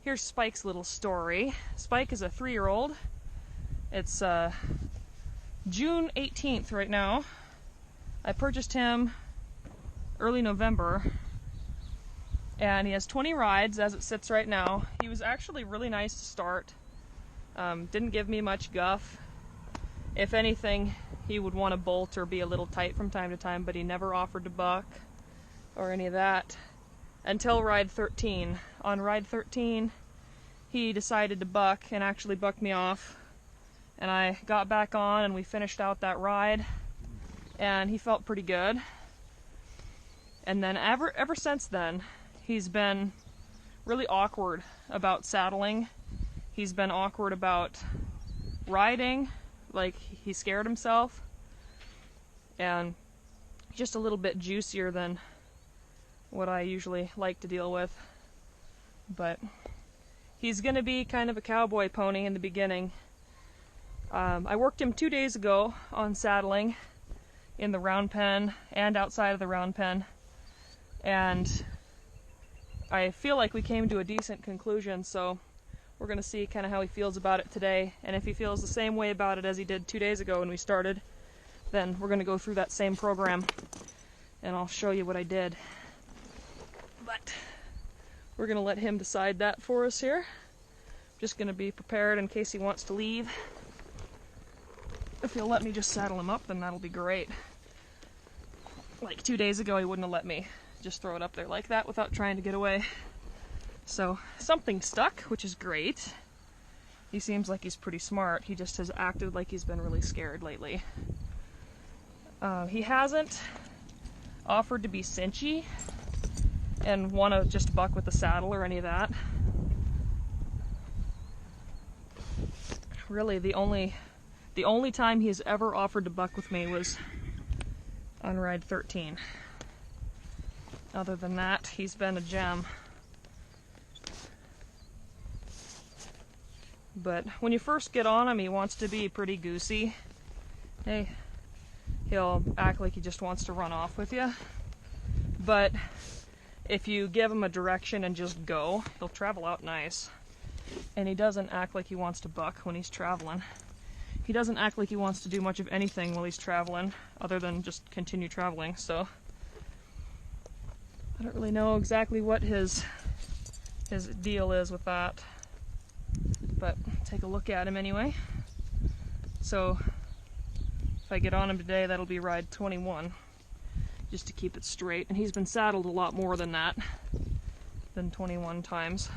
here's Spike's little story. Spike is a 3-year-old. It's June 18th right now. I purchased him early November, and he has 20 rides as it sits right now. He was actually really nice to start. Didn't give me much guff. If anything, he would want to bolt or be a little tight from time to time, but he never offered to buck or any of that until ride 13. On ride 13, he decided to buck and actually bucked me off. And I got back on and we finished out that ride, and he felt pretty good. And then ever since then, he's been really awkward about saddling. He's been awkward about riding, like he scared himself, and just a little bit juicier than what I usually like to deal with. But he's gonna be kind of a cowboy pony in the beginning. I worked him 2 days ago on saddling in the round pen and outside of the round pen, and I feel like we came to a decent conclusion, so we're going to see kind of how he feels about it today, and if he feels the same way about it as he did 2 days ago when we started, then we're going to go through that same program, and I'll show you what I did. But we're going to let him decide that for us here. Just going to be prepared in case he wants to leave. If he'll let me just saddle him up, then that'll be great. Like 2 days ago, he wouldn't have let me just throw it up there like that without trying to get away. So something stuck, which is great. He seems like he's pretty smart. He just has acted like he's been really scared lately. He hasn't offered to be cinchy and want to just buck with the saddle or any of that. Really, the only time he's ever offered to buck with me was on ride 13. Other than that, he's been a gem. But when you first get on him, he wants to be pretty goosey. Hey, he'll act like he just wants to run off with you. But if you give him a direction and just go, he'll travel out nice. And he doesn't act like he wants to buck when he's traveling. He doesn't act like he wants to do much of anything while he's traveling, other than just continue traveling, so I don't really know exactly what his deal is with that, but take a look at him anyway. So if I get on him today, that'll be ride 21, just to keep it straight, and he's been saddled a lot more than that, than 21 times.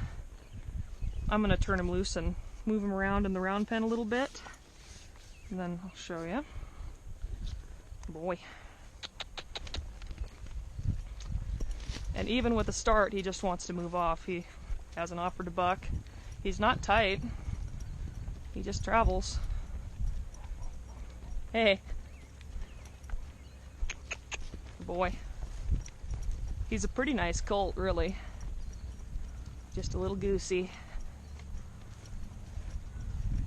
I'm going to turn him loose and move him around in the round pen a little bit. And then I'll show you. Boy. And even with the start, he just wants to move off. He hasn't offered to buck. He's not tight. He just travels. Hey. Boy. He's a pretty nice colt, really. Just a little goosey.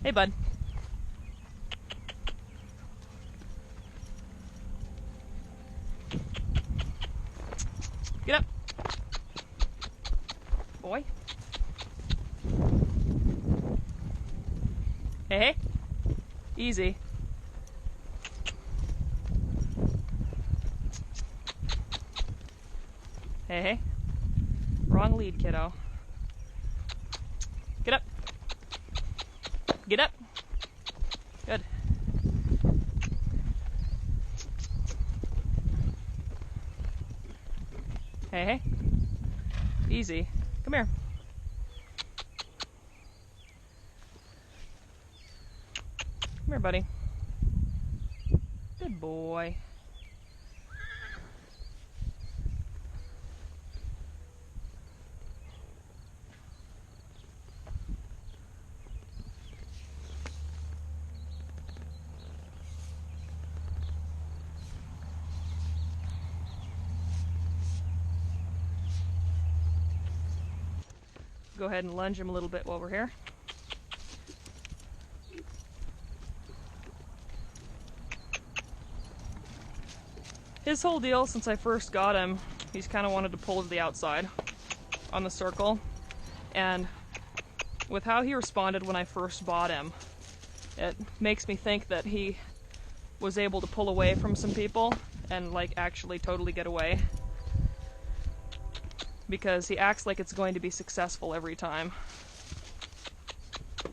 Hey, bud. Get up. Boy. Hey, hey. Easy. Hey, hey. Wrong lead, kiddo. Get up. Get up. Good. Hey, hey. Easy. Come here. Come here, buddy. Good boy. Go ahead and lunge him a little bit while we're here. His whole deal since I first got him, he's kind of wanted to pull to the outside on the circle, and with how he responded when I first bought him, it makes me think that he was able to pull away from some people and like actually totally get away, because he acts like it's going to be successful every time.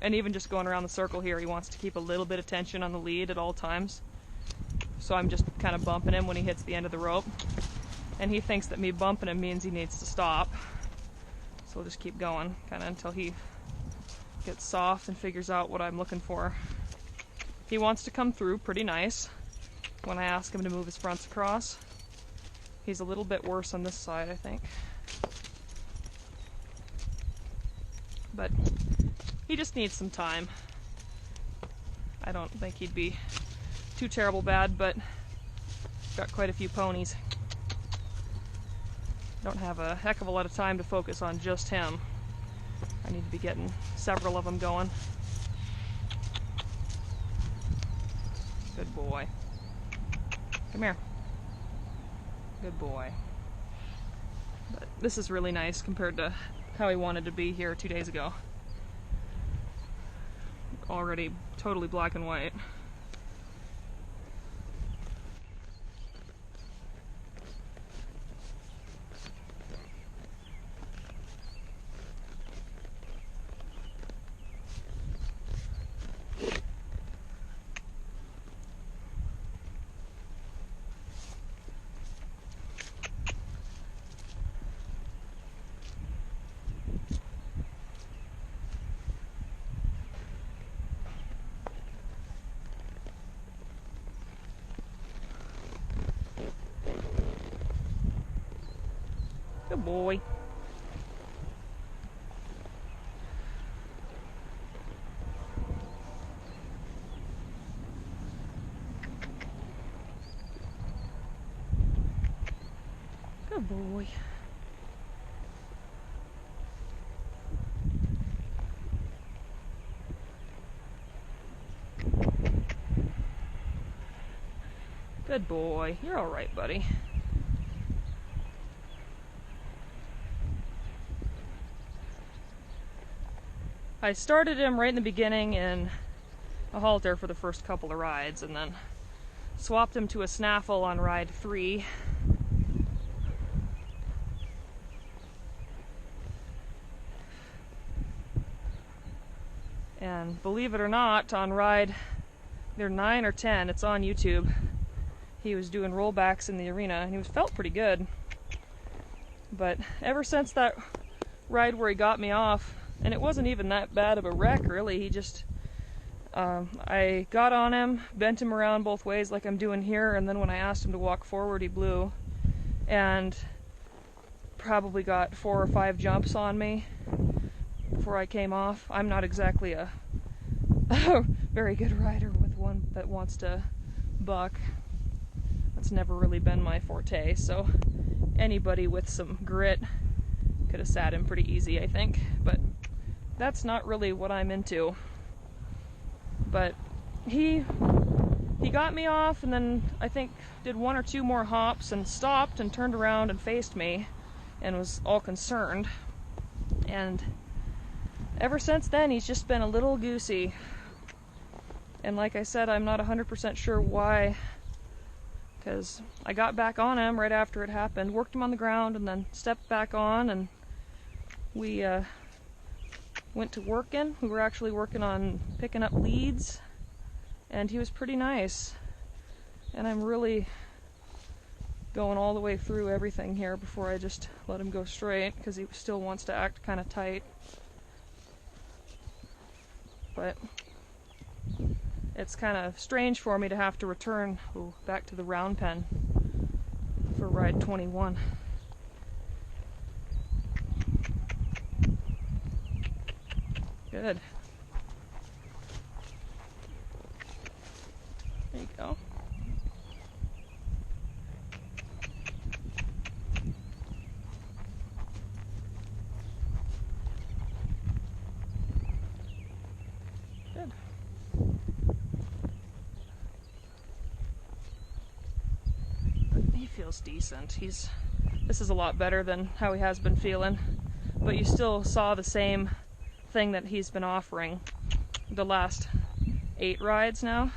And even just going around the circle here, he wants to keep a little bit of tension on the lead at all times. So I'm just kind of bumping him when he hits the end of the rope. And he thinks that me bumping him means he needs to stop. So we'll just keep going, kind of until he gets soft and figures out what I'm looking for. He wants to come through pretty nice when I ask him to move his fronts across. He's a little bit worse on this side, I think. But he just needs some time. I don't think he'd be too terrible bad, but got quite a few ponies. Don't have a heck of a lot of time to focus on just him. I need to be getting several of them going. Good boy. Come here. Good boy. But this is really nice compared to how he wanted to be here 2 days ago. Already totally black and white. Good boy. Good boy. Good boy. You're all right, buddy. I started him right in the beginning in a halter for the first couple of rides, and then swapped him to a snaffle on ride 3. And believe it or not, on ride either 9 or 10, it's on YouTube, he was doing rollbacks in the arena, and he felt pretty good. But ever since that ride where he got me off, and it wasn't even that bad of a wreck, really. He just, I got on him, bent him around both ways like I'm doing here, and then when I asked him to walk forward, he blew. And probably got 4 or 5 jumps on me before I came off. I'm not exactly a very good rider with one that wants to buck. That's never really been my forte, so anybody with some grit could have sat him pretty easy, I think. But that's not really what I'm into. But he got me off, and then I think did 1 or 2 more hops and stopped and turned around and faced me and was all concerned. And ever since then he's just been a little goosey. And like I said, I'm not 100% sure why, because I got back on him right after it happened, worked him on the ground, and then stepped back on, and we went to working. We were actually working on picking up leads, and he was pretty nice. And I'm really going all the way through everything here before I just let him go straight, because he still wants to act kind of tight. But it's kind of strange for me to have to return back to the round pen for ride 21. Good. There you go. Good. He feels decent. This is a lot better than how he has been feeling, but you still saw the same thing that he's been offering the last 8 rides now,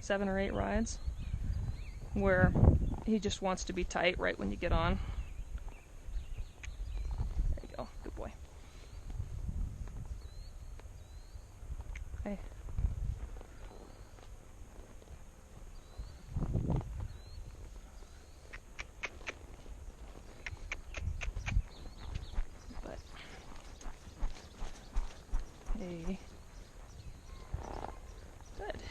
7 or 8 rides, where he just wants to be tight right when you get on. There you go, good boy. Hey. But, hey. Good.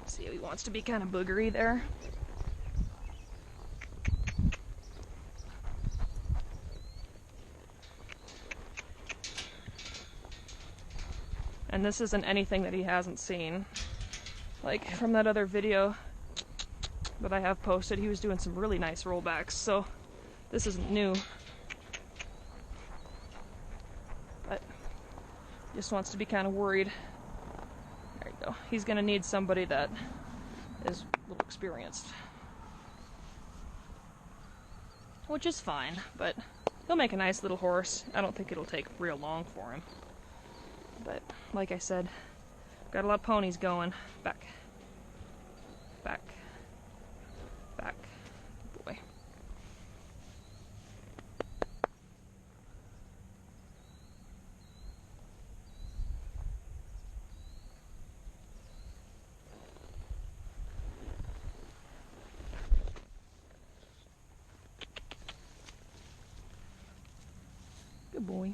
See, he wants to be kind of boogery there. And this isn't anything that he hasn't seen. Like from that other video that I have posted, he was doing some really nice rollbacks, so this isn't new. But just wants to be kind of worried. There you go. He's gonna need somebody that is a little experienced. Which is fine, but he'll make a nice little horse. I don't think it'll take real long for him. But like I said, got a lot of ponies going. Back. Back. Back. Boy. Good boy.